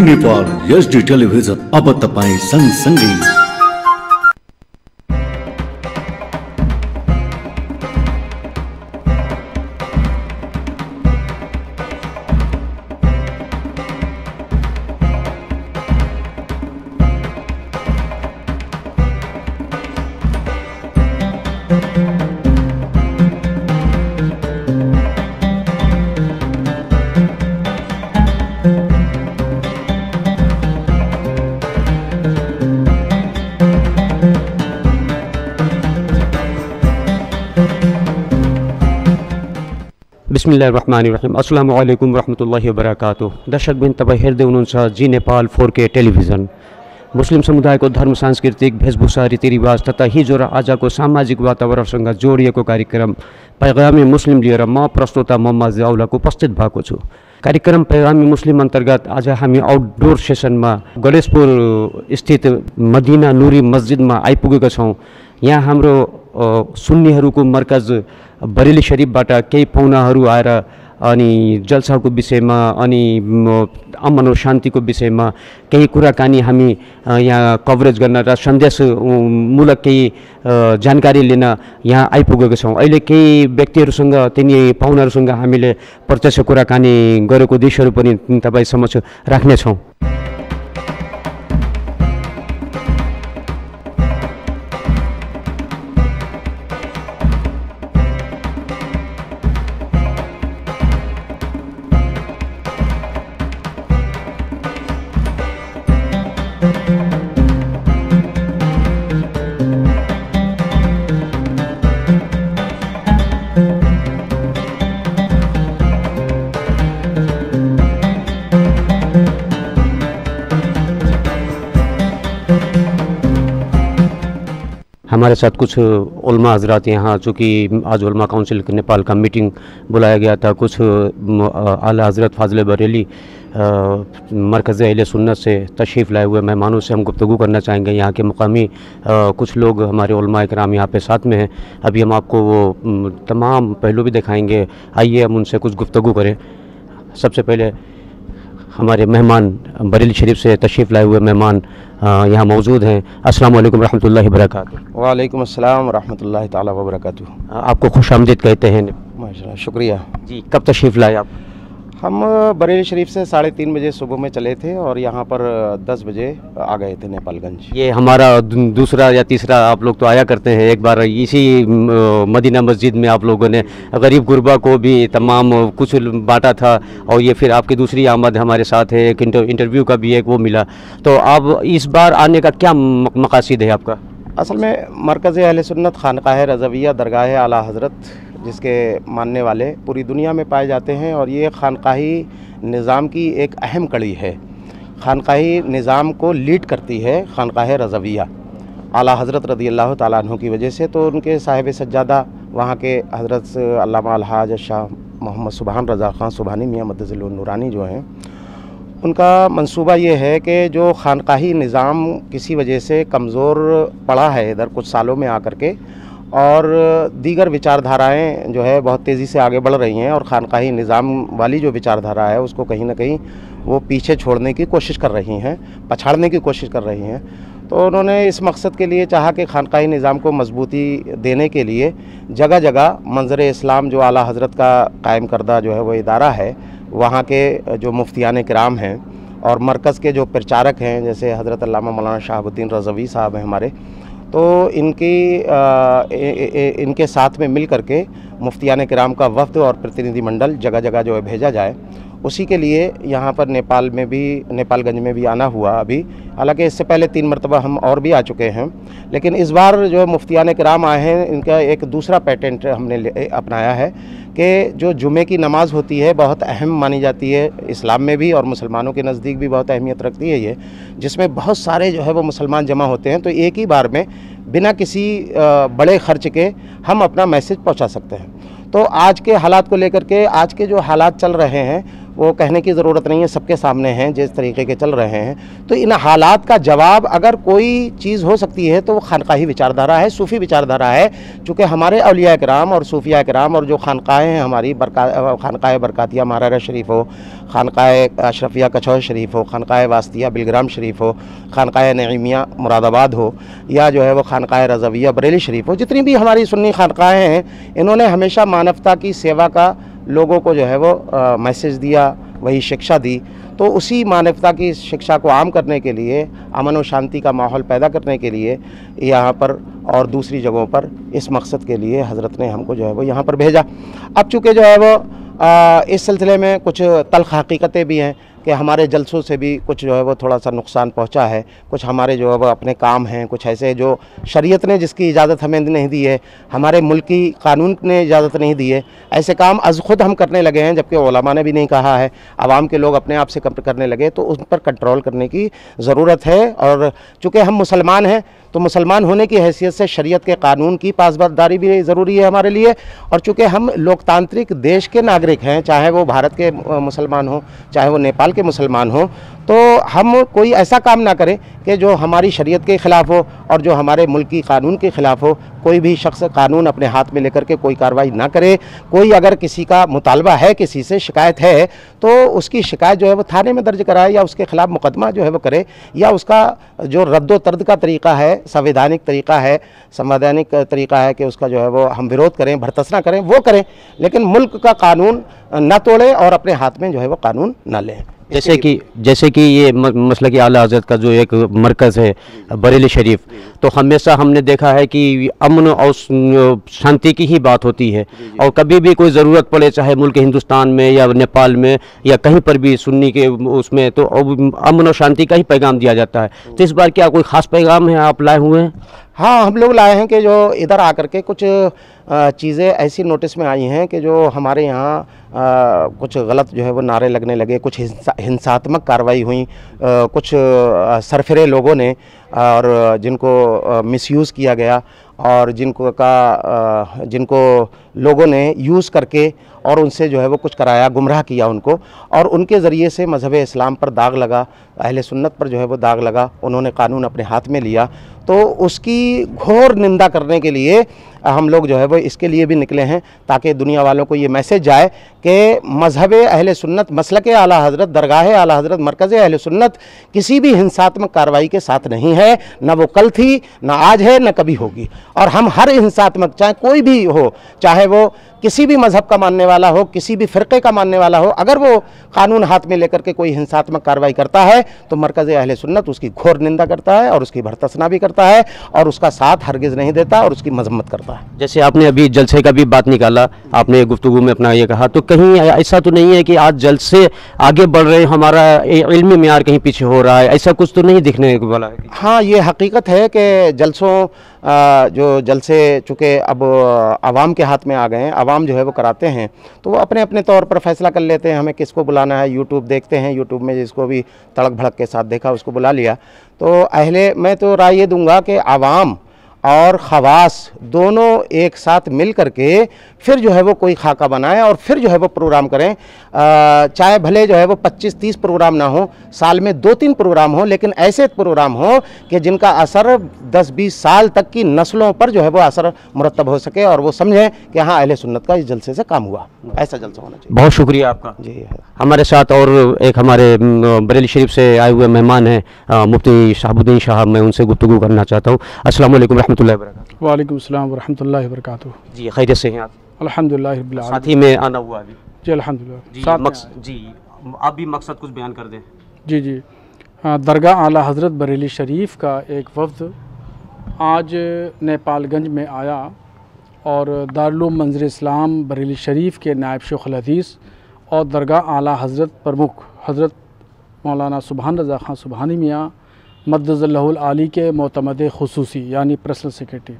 Nepal HD television अब तपाईं सँगसँगै। बिस्मिल्लाहिर्रहमानिर्रहीम। अस्सलामु अलैकुम वरहमतुल्लाहि वबरकातुहू। दर्शकबिन तपाईँ हेर्दै हुनुहुन्छ जी नेपाल 4K टेलिभिजन। मुस्लिम समुदायको धर्म, सांस्कृतिक वेशभूषा, रीतिरिवाज तथा हिजो र आजको सामाजिक वातावरणसँग जोडिएको कार्यक्रम पैगामी मुस्लिम लिएर म प्रस्तोता मोहम्मद जियाउल्लाह उपस्थित भएको छु। कार्यक्रम पैगामी मुस्लिम अन्तर्गत आज हामी आउटडोर सेसनमा गणेशपुर स्थित मदिना नुरी मस्जिदमा आइपुगेका छौँ। यहाँ हाम्रो सुन्नीहरूको मर्कज बरेली शरीफबाट केही पाहुनाहरू आएर अनि जलसाको विषयमा अनि अमन र शान्तिको विषयमा केही कुराकानी हामी यहाँ कभरेज गर्न र सन्देशमूलक केही जानकारी लिन यहाँ आइपुगेका छौँ। अहिले केही व्यक्तिहरूसँग तिनी पाहुनाहरूसँग हामीले प्रत्यक्ष कुराकानी गरेको दृश्यहरू पनि तपाईँ समक्ष राख्नेछौँ। हमारे साथ कुछ उलमा हजरात यहाँ, चूँकि आज उलमा काउंसिल नेपाल का मीटिंग बुलाया गया था, कुछ आला हजरत फाजिल बरेली मरकज़ अहले सुन्नत से तशरीफ़ लाए हुए मेहमानों से हम गुफ्तगू करना चाहेंगे। यहाँ के मुकामी कुछ लोग हमारे उलमा इकराम यहाँ पे साथ में हैं। अभी हम आपको वो तमाम पहलू भी दिखाएंगे। आइए हम उनसे कुछ गुफ्तगू करें। सबसे पहले हमारे मेहमान बरेली शरीफ से तशरीफ़ लाए हुए मेहमान यहाँ मौजूद हैं। अस्सलाम वालेकुम रहमतुल्लाहि वबरकातुहू। वालेकुम अस्सलाम वरहमतुल्लाहि ताला वबरकातुहू। आपको खुशामदीद कहते हैं। माशाल्लाह, शुक्रिया जी। कब तशरीफ़ लाए आप? हम बरेली शरीफ से 3:30 बजे सुबह में चले थे और यहाँ पर 10 बजे आ गए थे नेपालगंज। ये हमारा दूसरा या तीसरा, आप लोग तो आया करते हैं। एक बार इसी मदीना मस्जिद में आप लोगों ने गरीब गुरबा को भी तमाम कुछ बांटा था और ये फिर आपकी दूसरी आमद हमारे साथ है। एक इंटरव्यू का भी एक वो मिला। तो अब इस बार आने का क्या मकासद है आपका? असल में मरकज़ अहले सुन्नत खानकाह रज़विया दरगाह आला हज़रत जिसके मानने वाले पूरी दुनिया में पाए जाते हैं और ये खानकाही निज़ाम की एक अहम कड़ी है। खानकाही निज़ाम को लीड करती है खानकाह रज़विया आला हज़रत रज़ियल्लाहु ताला अन्हु की वजह से। तो उनके साहिब सज्जादा वहाँ के हज़रत अल्लामा अलहाज शाह मोहम्मद सुबहान रज़ा ख़ान सुबहानी मियाँ मद्दज़िल्लुहु नूरानी जो हैं, उनका मंसूबा ये है कि जो खानकाही निज़ाम किसी वजह से कमज़ोर पड़ा है इधर कुछ सालों में आकर के, और दीगर विचारधाराएं जो है बहुत तेज़ी से आगे बढ़ रही हैं और ख़ानकाही निज़ाम वाली जो विचारधारा है उसको कहीं ना कहीं वो पीछे छोड़ने की कोशिश कर रही हैं, पछाड़ने की कोशिश कर रही हैं। तो उन्होंने इस मकसद के लिए चाहा कि खानकाही निज़ाम को मजबूती देने के लिए जगह जगह मंज़र इस्लाम जो आला हज़रत का कायम करदा जो है वो इदारा है, वहाँ के जो मुफ्तियान किराम हैं और मरकज़ के जो प्रचारक हैं जैसे हज़रत अल्लामा मौलाना शहाबुद्दीन रज़वी साहब हैं हमारे, तो इनके साथ में मिल करके मुफ्तियान किराम का वफ़द और प्रतिनिधिमंडल जगह जगह जो है भेजा जाए। उसी के लिए यहाँ पर नेपालगंज में भी आना हुआ अभी। हालांकि इससे पहले 3 मरतबा हम और भी आ चुके हैं, लेकिन इस बार जो मुफ्तियान किराम आए हैं इनका एक दूसरा पैटर्न हमने अपनाया है कि जो जुमे की नमाज़ होती है बहुत अहम मानी जाती है इस्लाम में भी और मुसलमानों के नज़दीक भी बहुत अहमियत रखती है ये, जिसमें बहुत सारे जो है वो मुसलमान जमा होते हैं। तो एक ही बार में बिना किसी बड़े ख़र्च के हम अपना मैसेज पहुंचा सकते हैं। तो आज के हालात को लेकर के, आज के जो हालात चल रहे हैं वो कहने की ज़रूरत नहीं है, सबके सामने हैं जिस तरीके के चल रहे हैं। तो इन हालात का जवाब अगर कोई चीज़ हो सकती है तो वो खानकाही विचारधारा है, सूफ़ी विचारधारा है। चूँकि हमारे औलिया किराम और सूफिया किराम और जो खानकाहें हैं हमारी, खानकाह बरकातिया महारारा शरीफ हो, खानकाह अशरफिया कछौर शरीफ हो, खानकाह वास्तिया बिलग्राम शरीफ हो, खानकाह नईमिया मुरादाबाद हो, या जो है वो खानकाह रज़विया बरेली शरीफ हो, जितनी भी हमारी सुन्नी खानकाहें हैं, इन्होंने हमेशा मानवता की सेवा का लोगों को जो है वो मैसेज दिया, वही शिक्षा दी। तो उसी मानवता की शिक्षा को आम करने के लिए, अमन और शांति का माहौल पैदा करने के लिए यहाँ पर और दूसरी जगहों पर इस मकसद के लिए हज़रत ने हमको जो है वो यहाँ पर भेजा। अब चूँकि जो है वो इस सिलसिले में कुछ तल्ख़ हकीकतें भी हैं कि हमारे जलसों से भी कुछ जो है वो थोड़ा सा नुकसान पहुंचा है। कुछ हमारे जो है वो अपने काम हैं, कुछ ऐसे जो शरीयत ने जिसकी इजाज़त हमें नहीं दी है, हमारे मुल्की कानून ने इजाज़त नहीं दी है, ऐसे काम अज़ ख़ुद हम करने लगे हैं, जबकि उलमा ने भी नहीं कहा है। आवाम के लोग अपने आप से करने लगे, तो उन पर कंट्रोल करने की ज़रूरत है। और चूँकि हम मुसलमान हैं तो मुसलमान होने की हैसियत से शरीयत के कानून की पासबरदारी भी ज़रूरी है हमारे लिए। और चूँकि हम लोकतांत्रिक देश के नागरिक हैं, चाहे वो भारत के मुसलमान हो, चाहे वो नेपाल के मुसलमान हो, तो हम कोई ऐसा काम ना करें कि जो हमारी शरीयत के ख़िलाफ़ हो और जो हमारे मुल्की कानून के ख़िलाफ़ हो। कोई भी शख्स कानून अपने हाथ में लेकर के कोई कार्रवाई ना करे। कोई अगर किसी का मुतालबा है, किसी से शिकायत है, तो उसकी शिकायत जो है वो थाने में दर्ज कराए, या उसके ख़िलाफ़ मुकदमा जो है वो करे, या उसका जो रद्दो तर्द का तरीक़ा है, संवैधानिक तरीक़ा है, संवैधानिक तरीक़ा है कि उसका जो है वो हम विरोध करें, भर्त्सना करें, वो करें, लेकिन मुल्क का कानून न तोड़ें और अपने हाथ में जो है वो कानून न लें। जैसे कि ये मसलक आला हज़रत का जो एक मरकज़ है बरेली शरीफ, तो हमेशा हमने देखा है कि अमन और शांति की ही बात होती है, और कभी भी कोई ज़रूरत पड़े, चाहे मुल्क हिंदुस्तान में या नेपाल में या कहीं पर भी सुन्नी के उसमें, तो अमन और शांति का ही पैगाम दिया जाता है। तो इस बार क्या कोई ख़ास पैगाम है आप लाए हुए हैं? हाँ, हम लोग लाए हैं कि जो इधर आकर के कुछ चीज़ें ऐसी नोटिस में आई हैं कि जो हमारे यहाँ कुछ गलत जो है वो नारे लगने लगे, कुछ हिंसात्मक कार्रवाई हुई, कुछ सरफिरे लोगों ने, और जिनको मिसयूज़ किया गया, और जिनको लोगों ने यूज़ करके और उनसे जो है वो कुछ कराया, गुमराह किया उनको, और उनके ज़रिए से मज़हब इस्लाम पर दाग लगा, अहले सुन्नत पर जो है वो दाग लगा, उन्होंने कानून अपने हाथ में लिया। तो उसकी घोर निंदा करने के लिए हम लोग जो है वो इसके लिए भी निकले हैं, ताकि दुनिया वालों को ये मैसेज जाए कि मज़हब अहले सुन्नत, मसलक आला हज़रत, दरगाह आला हज़रत, मरकज़ अहले सुन्नत किसी भी हिंसात्मक कार्रवाई के साथ नहीं है। न वो कल थी, न आज है, न कभी होगी। और हम हर हिंसात्मक, चाहे कोई भी हो, चाहे वो किसी भी मज़हब का मानने वाला हो, किसी भी फ़िरक़े का मानने वाला हो, अगर वो कानून हाथ में लेकर के कोई हिंसात्मक कार्रवाई करता है तो मरकज़ अहले सुन्नत उसकी घोर निंदा करता है और उसकी भर्त्सना भी करता है और उसका साथ हरगिज़ नहीं देता और उसकी मजम्मत करता है। जैसे आपने अभी जलसे का भी बात निकाला, आपने गुफ्तगू में अपना ये कहा, तो कहीं ऐसा तो नहीं है कि आज जलसे आगे बढ़ रहे हैं, हमारा इल्मी मेयार कहीं पीछे हो रहा है, ऐसा कुछ तो नहीं दिखने वाला है? हाँ, ये हकीकत है कि जलसों जो जलसे चूँकि अब आवाम के हाथ में आ गए हैं, आवाम जो है वो कराते हैं, तो वो अपने अपने तौर पर फैसला कर लेते हैं हमें किसको बुलाना है। यूट्यूब देखते हैं, यूट्यूब में जिसको भी तड़क भड़क के साथ देखा उसको बुला लिया। तो मैं तो राय ये दूंगा कि आवाम और ख़वास दोनों एक साथ मिल करके फिर जो है वो कोई खाका बनाएं और फिर जो है वो प्रोग्राम करें। चाहे भले जो है वो 25-30 प्रोग्राम ना हो, साल में 2-3 प्रोग्राम हो, लेकिन ऐसे प्रोग्राम हो कि जिनका असर 10-20 साल तक की नस्लों पर जो है वो असर मुरतब हो सके और वो समझें कि हाँ, अहले सुन्नत का इस जलसे से काम हुआ। ऐसा जलसा होना चाहिए। बहुत शुक्रिया आपका जी। हमारे साथ और एक हमारे बरेली शरीफ से आए हुए मेहमान हैं मुफ्ती शहाबुद्दीन शाह, मैं उनसे गुफ्तगू करना चाहता हूँ। अस्सलाम वालेकुम रहमतुल्लाहि व बरकातुहू। वालेकुम अस्सलाम व रहमतुल्लाहि व बरकातुहू। जी, खैरियत से हैं आप? अल्हम्दुलिल्लाह रब्बिल आलमीन। साथ ही में आना हुआ अभी? जी अल्हम्दुलिल्लाह। जी, आप भी मकसद कुछ बयान कर दें। जी। दरगाह आला हज़रत बरेली शरीफ का एक वफ़द आज नेपालगंज में आया और दारुल मंज़िर इस्लाम बरेली शरीफ के नायब शेख अल हदीस और दरगाह आला हज़रत प्रमुख हज़रत मौलाना सुबहान रज़ा ख़ान सुबहानी मियाँ मद्दज़ल्लहुल आली के मोतमद खुसूसी यानी पर्सनल सेक्रेटरी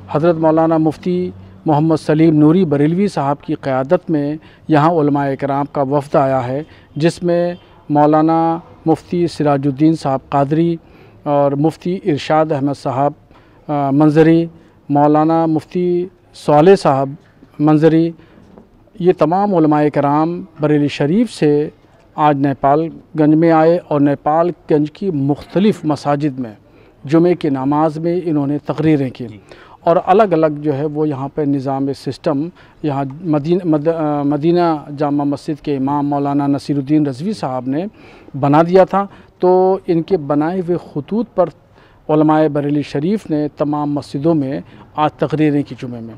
हज़रत मौलाना मुफ्ती मोहम्मद सलीम नूरी बरेलवी साहब की क़यादत में यहाँ उलमाए किराम का वफ़द आया है, जिसमें मौलाना मुफ्ती सिराजुद्दीन साहब कादरी और मुफ्ती इरशाद अहमद साहब मंजरी, मौलाना मुफ्ती साले साहब मंजरी, ये तमाम उलमाए किराम बरेली शरीफ से आज नेपालगंज में आए और नेपालगंज की मुख्तलिफ़ मसाजिद में जुमे की नमाज में इन्होंने तकरीरें की और अलग अलग जो है वो यहाँ पर निज़ाम सिस्टम यहाँ मदीना जामा मस्जिद के इमाम मौलाना नसीरुद्दीन रज़वी साहब ने बना दिया था। तो इनके बनाए हुए खतूत पर उलमाए बरेली शरीफ ने तमाम मस्जिदों में आज तकरीरें की जुमे में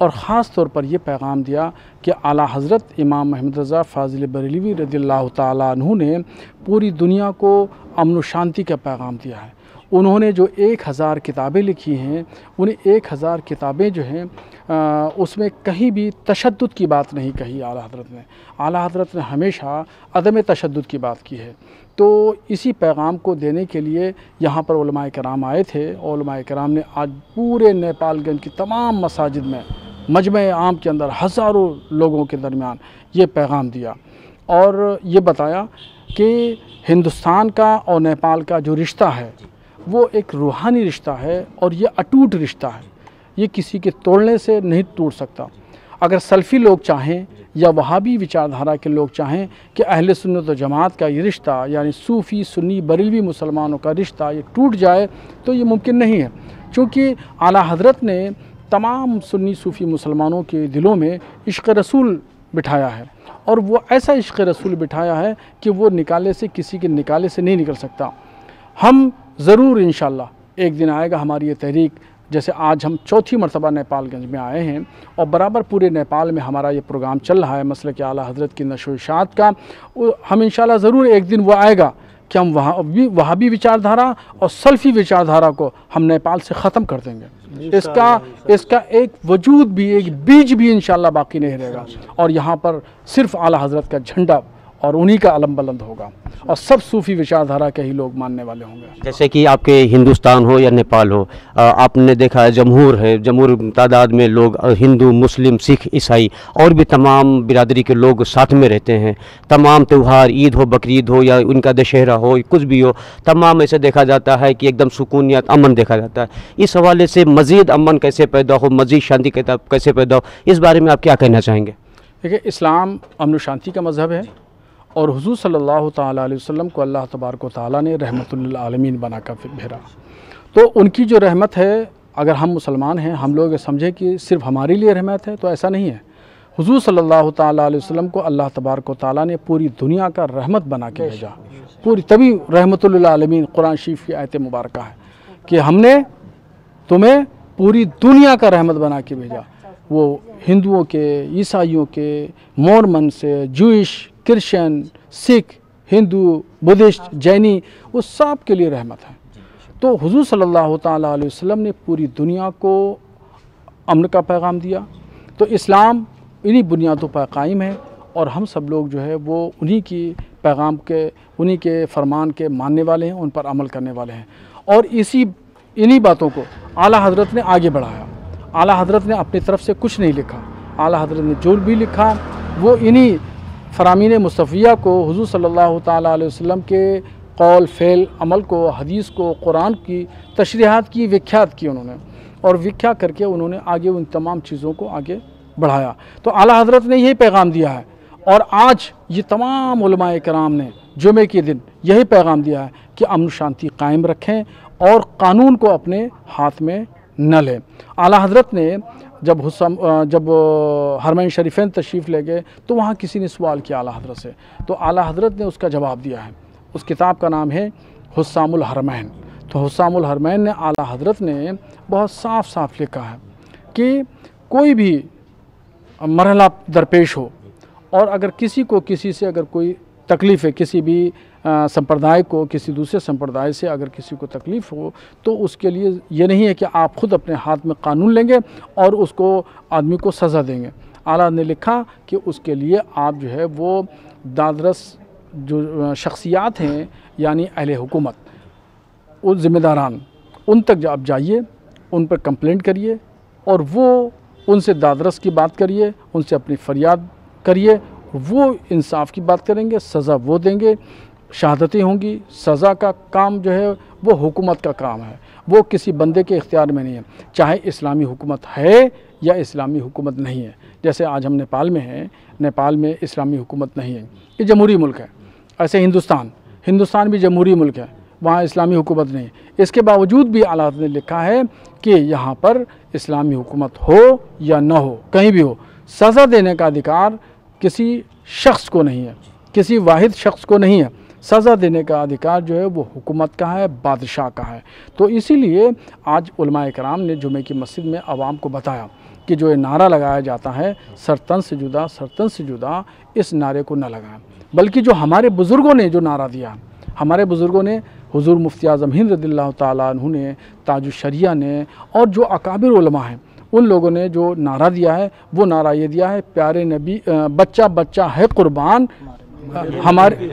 और ख़ास तौर पर यह पैगाम दिया कि आला हज़रत इमाम अहमद रज़ा फ़ाज़िल बरेलवी रज़ियल्लाहु ताला अन्हु ने पूरी दुनिया को अमन व शांति का पैगाम दिया है। उन्होंने जो 1000 किताबें लिखी हैं, उन्हें 1000 किताबें जो हैं उसमें कहीं भी तशद्दुद की बात नहीं कही आला हज़रत ने। आला हज़रत ने हमेशा अदम तशद्दुद की बात की है। तो इसी पैगाम को देने के लिए यहाँ पर उलमाए कराम आए थे और उलमाए कराम ने आज पूरे नेपालगंज की तमाम मसाजिद में मजमे आम के अंदर हज़ारों लोगों के दरमियान ये पैगाम दिया और ये बताया कि हिंदुस्तान का और नेपाल का जो रिश्ता है वो एक रूहानी रिश्ता है और ये अटूट रिश्ता है, ये किसी के तोड़ने से नहीं टूट सकता। अगर सल्फ़ी लोग चाहें या वहाबी विचारधारा के लोग चाहें कि अहले सुन्नत व जमात का ये रिश्ता यानी सूफ़ी सुन्नी बरेलवी मुसलमानों का रिश्ता ये टूट जाए तो ये मुमकिन नहीं है, क्योंकि आला हज़रत ने तमाम सुन्नी सूफ़ी मुसलमानों के दिलों में इश्क़ रसूल बिठाया है और वो ऐसा इश्क़ रसूल बिठाया है कि वो निकाले से किसी के निकाले से नहीं निकल सकता। हम ज़रूर इंशाअल्लाह एक दिन आएगा हमारी ये तहरीक, जैसे आज हम चौथी मरतबा नेपालगंज में आए हैं और बराबर पूरे नेपाल में हमारा ये प्रोग्राम चल रहा है मसलक आला हज़रत की नशो इशाअत का। हम इंशाअल्लाह ज़रूर एक दिन वो आएगा कि हम वहाबी विचारधारा और सल्फ़ी विचारधारा को हम नेपाल से ख़त्म कर देंगे। इसका एक वजूद भी, एक बीज भी इंशाअल्लाह बाकी नहीं रहेगा और यहाँ पर सिर्फ़ आला हज़रत का झंडा और उन्हीं का अलम बुलंद होगा और सब सूफ़ी विचारधारा के ही लोग मानने वाले होंगे। जैसे कि आपके हिंदुस्तान हो या नेपाल हो, आपने देखा है जमहूर है, जमहूर तादाद में लोग हिंदू मुस्लिम सिख ईसाई और भी तमाम बिरादरी के लोग साथ में रहते हैं। तमाम त्यौहार ईद हो बकरीद हो या उनका दशहरा हो कुछ भी हो, तमाम ऐसे देखा जाता है कि एकदम सुकूनियत अमन देखा जाता है। इस हवाले से मज़ीद अमन कैसे पैदा हो, मज़ीद शांति कैसे पैदा हो, इस बारे में आप क्या कहना चाहेंगे? देखिए, इस्लाम अमन शांति का मज़हब है और हुज़ूर सल्लल्लाहु ताला अलैहि वसल्लम को अल्लाह तबारक व तआला ने रहमतुल लिल आलमीन बना कर भेजा। तो उनकी जो रहमत है, अगर हम मुसलमान हैं हम लोग समझे कि सिर्फ हमारे लिए रहमत है, तो ऐसा नहीं है। हुज़ूर सल्लल्लाहु ताला अलैहि वसल्लम को अल्लाह तबारक व तआला ने पूरी दुनिया का रहमत बना के भेजा, पूरी, तभी रहमतुल लिल आलमीन कुरान शरीफ की आयत मुबारक है कि हमने तुम्हें पूरी दुनिया का रहमत बना के भेजा। वो हिंदुओं के, ईसाइयों के, मोरमन से, Jewish, Christian, Sikh, Hindu, Buddhist, जैनी, वो सब के लिए रहमत है। तो हुज़ूर सल्लल्लाहु ताला अलैहि वसल्लम ने पूरी दुनिया को अमन का पैगाम दिया। तो इस्लाम इन्हीं बुनियादों पर कायम है और हम सब लोग जो है वो उन्हीं की पैगाम के, उन्हीं के फरमान के मानने वाले हैं, उन पर अमल करने वाले हैं और इन्हीं बातों को आला हज़रत ने आगे बढ़ाया। आला हज़रत ने अपनी तरफ से कुछ नहीं लिखा, आला हज़रत ने जो भी लिखा वो इन्हीं फ़रामीन मुस्तफ़िया को, हुज़ूर सल्लल्लाहु ताला अलैहि वसल्लम के कौल फ़ेल अमल को, हदीस को, कुरान की तशरीहात की व्याख्यात की उन्होंने और व्याख्या करके उन्होंने आगे उन तमाम चीज़ों को आगे बढ़ाया। तो आला हज़रत ने यही पैगाम दिया है और आज ये तमाम उलमाए कराम ने जुमे के दिन यही पैगाम दिया है कि अमन शांति कायम रखें और कानून को अपने हाथ में न लें। आला हज़रत ने जब हरमैन शरीफैन तशरीफ़ ले गए तो वहाँ किसी ने सवाल किया आला हज़रत से, तो आला हज़रत ने उसका जवाब दिया है। उस किताब का नाम है हुस्सामुल हरमैन। तो हुस्सामुल हरमैन ने आला हज़रत ने बहुत साफ साफ लिखा है कि कोई भी मरहला दरपेश हो और अगर किसी को किसी से अगर कोई तकलीफ़ है, किसी भी संप्रदाय को किसी दूसरे संप्रदाय से अगर किसी को तकलीफ़ हो तो उसके लिए ये नहीं है कि आप ख़ुद अपने हाथ में कानून लेंगे और उसको आदमी को सज़ा देंगे। आला ने लिखा कि उसके लिए आप जो है वो दादरस जो शख्सियात हैं यानी अहले हुकूमत, उन ज़िम्मेदारान, उन तक आप जाइए, उन पर कंप्लेंट करिए और वो उनसे दादरस की बात करिए, उनसे अपनी फ़रियाद करिए, वो इंसाफ की बात करेंगे, सज़ा वो देंगे, शहादतें होंगी। सज़ा का काम जो है वो हुकूमत का काम है, वो किसी बंदे के इख्तियार में नहीं है, चाहे इस्लामी हुकूमत है या इस्लामी हुकूमत नहीं है। जैसे आज हम नेपाल में हैं, नेपाल में इस्लामी हुकूमत नहीं है, ये जमहूरी मुल्क है, ऐसे हिंदुस्तान भी जमहूरी मुल्क है, वहाँ इस्लामी हुकूमत नहीं है। इसके बावजूद भी आला हज़रत ने लिखा है कि यहाँ पर इस्लामी हुकूमत हो या न हो, कहीं भी हो, सज़ा देने का अधिकार किसी शख्स को नहीं है, किसी वाहिद शख्स को नहीं है। सज़ा देने का अधिकार जो है वो हुकूमत का है, बादशाह का है। तो इसीलिए आज उलमाए कराम ने जुमे की मस्जिद में आवाम को बताया कि जो ये नारा लगाया जाता है सरतन से जुदा, सरतन से जुदा, इस नारे को न लगाएं, बल्कि जो हमारे बुज़ुर्गों ने जो नारा दिया, हमारे बुज़ुर्गों ने, हुज़ूर मुफ्ती आज़म हिंद रज़ियल्लाहु ताला अन्हु ने, ताजुश शरिया ने और जो अकाबिर उलमा हैं उन लोगों ने जो नारा दिया है वो नारा ये दिया है, प्यारे नबी बच्चा बच्चा है कुर्बान,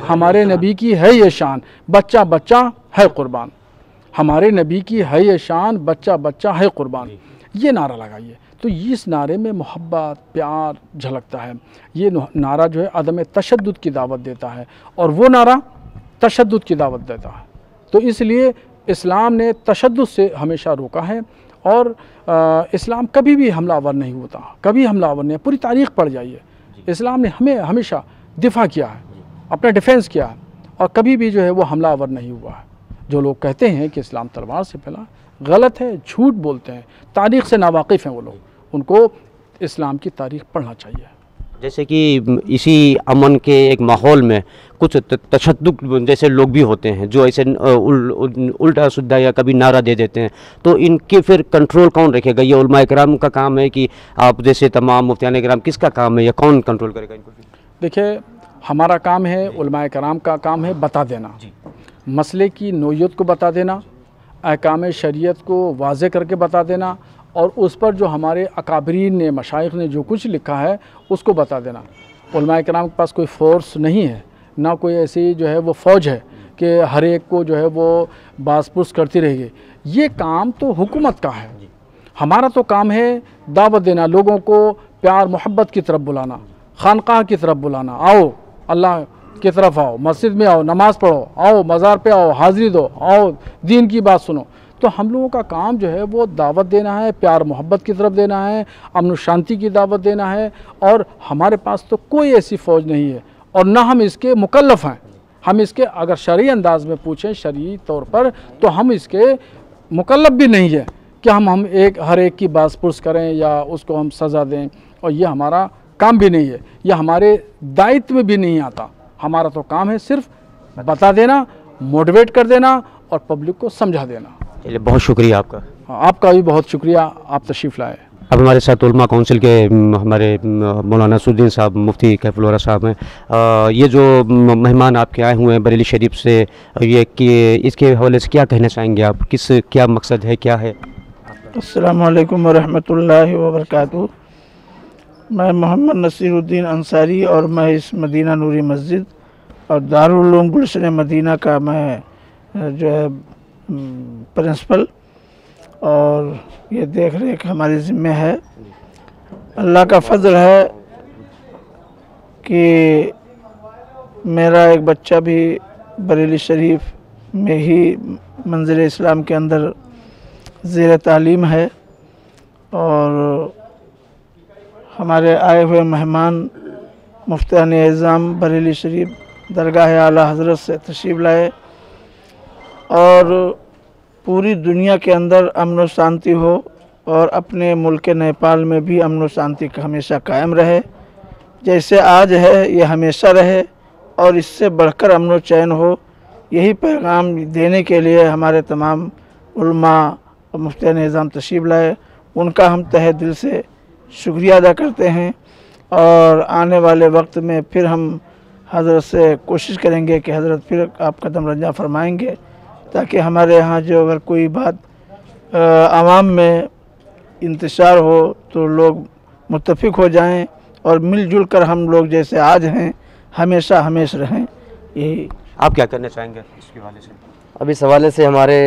हमारे नबी की है ये शान, बच्चा बच्चा है कुर्बान, हमारे नबी की है ये शान, बच्चा बच्चा है कुर्बान। ये नारा लगाइए। तो इस नारे में मोहब्बत, प्यार झलकता है। ये नारा जो है अदम तशद्दुद की दावत देता है और वो नारा तशद्दुद की दावत देता है। तो इसलिए इस्लाम ने तशद्दुद से हमेशा रोका है और इस्लाम कभी भी हमलावर नहीं होता, कभी हमलावर नहीं। पूरी तारीख़ पढ़ जाइए, इस्लाम ने हमें हमेशा दिफा किया है, अपना डिफेंस किया है और कभी भी जो है वो हमलावर नहीं हुआ है। जो लोग कहते हैं कि इस्लाम तलवार से फैला, गलत है, झूठ बोलते हैं, तारीख़ से नावाकिफ़ हैं वो लोग। उनको इस्लाम की तारीख़ पढ़ना चाहिए। जैसे कि इसी अमन के एक माहौल में कुछ तशद्दुद जैसे लोग भी होते हैं जो ऐसे उल्टा सुद्धा या कभी नारा दे देते हैं, तो इनके फिर कंट्रोल कौन रखेगा? ये उलमा इकराम का काम है कि आप जैसे तमाम मुफ्तियान इकराम, किसका काम है या कौन कंट्रोल करेगा इनको? देखिए, हमारा काम है, उलमा इकराम का काम है बता देना, मसले की नोयत को बता देना, अहकाम शरीयत को वाज़े करके बता देना और उस पर जो हमारे अकाबरीन ने, मशाइख ने जो कुछ लिखा है उसको बता देना। उलमा कराम के पास कोई फ़ोर्स नहीं है, ना कोई ऐसी जो है वो फ़ौज है कि हर एक को जो है वो बासपुस करती रहेगी। ये काम तो हुकूमत का है। हमारा तो काम है दावत देना, लोगों को प्यार मोहब्बत की तरफ बुलाना, खानकाह की तरफ बुलाना, आओ अल्लाह की तरफ आओ, मस्जिद में आओ, नमाज़ पढ़ो, आओ मज़ार पे आओ, हाज़िरी दो, आओ दीन की बात सुनो। तो हम लोगों का काम जो है वो दावत देना है, प्यार मोहब्बत की तरफ देना है, अमन शांति की दावत देना है। और हमारे पास तो कोई ऐसी फ़ौज नहीं है और ना हम इसके मुकल्लफ़ हैं। हम इसके अगर शरई अंदाज में पूछें, शरई तौर पर, तो हम इसके मुकल्लफ़ भी नहीं है कि हम हर एक की बासपुरस करें या उसको हम सज़ा दें, और ये हमारा काम भी नहीं है, यह हमारे दायित्व में भी नहीं आता। हमारा तो काम है सिर्फ बता देना, मोटिवेट कर देना और पब्लिक को समझा देना। चलिए, बहुत शुक्रिया आपका। आपका भी बहुत शुक्रिया, आप तशरीफ़ लाए। अब हमारे साथ उलमा काउंसिल के हमारे मौलाना नसरुद्दीन साहब, मुफ्ती कैफुल वरा साहब हैं। ये जो मेहमान आपके आए हुए हैं बरेली शरीफ से, ये कि इसके हवाले से क्या कहना चाहेंगे आप? क्या मकसद है, क्या है? अस्सलामु अलैकुम वरहमतुल्लाहि वबरकातुहू। मैं मोहम्मद नसीरुद्दीन अंसारी और मैं इस मदीना नूरी मस्जिद और दारुल उलूम गुलशन मदीना का मैं जो है प्रिंसिपल और ये देख रेख हमारी ज़िम्मे है। अल्लाह का फजल है कि मेरा एक बच्चा भी बरेली शरीफ में ही मंज़िल इस्लाम के अंदर ज़ेर तालीम है और हमारे आए हुए मेहमान मुफ्तियान एज़ाम बरेली शरीफ दरगाह आला हज़रत से तशरीफ़ लाए और पूरी दुनिया के अंदर अमन व शांति हो और अपने मुल्क नेपाल में भी अमन व शांति का हमेशा कायम रहे। जैसे आज है ये हमेशा रहे और इससे बढ़कर अमन व चैन हो। यही पैगाम देने के लिए हमारे तमाम उलमा और मुफ्तियान निज़ाम तशरीफ़ लाए। उनका हम तहे दिल से शुक्रिया अदा करते हैं और आने वाले वक्त में फिर हम हज़रत से कोशिश करेंगे कि हज़रत फिर आप कदम रंजा फरमाएंगे ताकि हमारे यहाँ जो अगर कोई बात आवाम में इंतशार हो तो लोग मुत्तफ़िक हो जाएं और मिलजुल कर हम लोग जैसे आज हैं हमेशा रहें। यही आप क्या करना चाहेंगे इसके हवाले से? अब इस हवाले से हमारे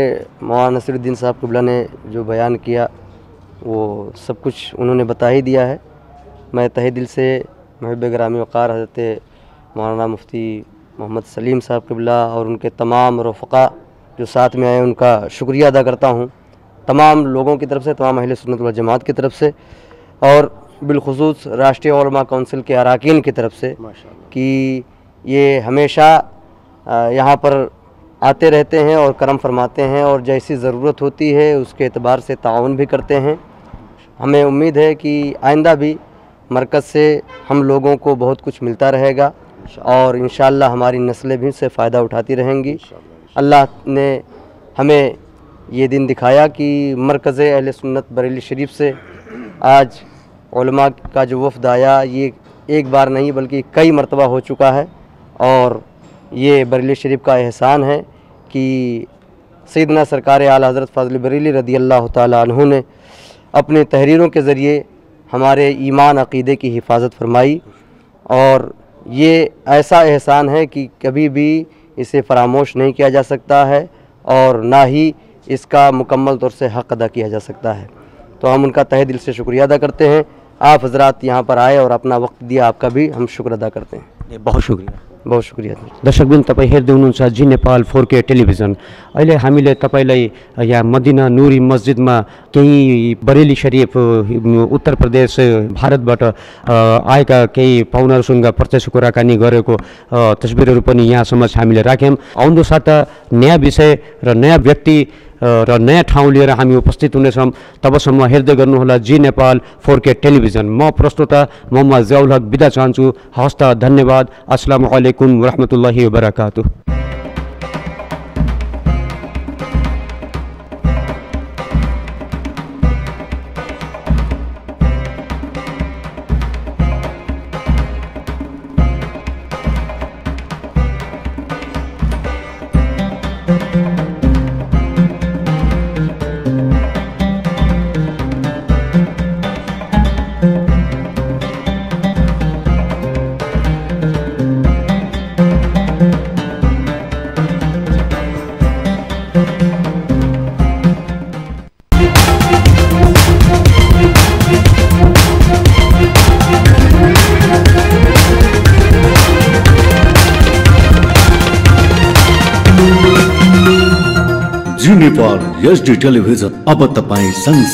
मौलाना नसीरुद्दीन साहब क़िबला ने जो बयान किया वो सब कुछ उन्होंने बता ही दिया है। मैं तहे दिल से महब ग्रामी वक़ार हज़रत मौलाना मुफ्ती मोहम्मद सलीम साहब क़िबला और उनके तमाम रफ़क़ा जो साथ में आए उनका शुक्रिया अदा करता हूँ, तमाम लोगों की तरफ से, तमाम अहले सुन्नत वल जमात की तरफ से और बिलख़ुसूस राष्ट्रीय उलमा काउंसिल के अरकान की तरफ से कि ये हमेशा यहाँ पर आते रहते हैं और करम फरमाते हैं और जैसी ज़रूरत होती है उसके एतबार से ताउन भी करते हैं। हमें उम्मीद है कि आइंदा भी मरकज़ से हम लोगों को बहुत कुछ मिलता रहेगा और इंशाअल्लाह हमारी नस्लें भी इससे फ़ायदा उठाती रहेंगी। अल्लाह ने हमें ये दिन दिखाया कि मरकज़ अहले सुन्नत बरेली शरीफ से आज उलमा का जो वफ़द आया ये एक बार नहीं बल्कि कई मरतबा हो चुका है और ये बरेली शरीफ का एहसान है कि सैयदना सरकार आला हज़रत फ़ाज़िल बरेली रदी अल्लाह ताला अन्हु ने अपने तहरीरों के ज़रिए हमारे ईमान अक़ीदे की हिफाजत फरमाई और ये ऐसा एहसान है कि कभी भी इसे फरामोश नहीं किया जा सकता है और ना ही इसका मुकम्मल तौर से हक़ अदा किया जा सकता है। तो हम उनका तहे दिल से शुक्रिया अदा करते हैं। आप हज़रात यहाँ पर आए और अपना वक्त दिया, आपका भी हम शुक्र अदा करते हैं। बहुत शुक्रिया। बहुत शुक्रिया। दर्शकबिन तपाईँ हेर्दै हुनुहुन्छ जी नेपाल 4K टेलिभिजन। अहिले हामीले तपाईलाई यहाँ मदिना नुरी मस्जिदमा केही बरेली शरीफ उत्तर प्रदेश भारतबाट आएका केही पाहुनाहरूसँग प्रत्यक्ष कुराकानी गरेको तस्बिरहरू पनि यहाँ समक्ष हामीले राख्यौँ। आउँदो साता नयाँ विषय र नयाँ व्यक्ति र नयाँ ठाउँ लिएर हामी उपस्थित हुनेछौँ। तबसम्म हेर्दै गर्नुहोला जी नेपाल 4K टेलिभिजन। म प्रस्तोता मोहम्मद ज़ियाउल हक बिदा चाहन्छु। हवस् त, धन्यवाद। अस्सलामु अलैकुम वरहमतुल्लाहि वबरकातुहू। जी नेपाल HD टेलिभिजन अब तपाईं सँगसँगै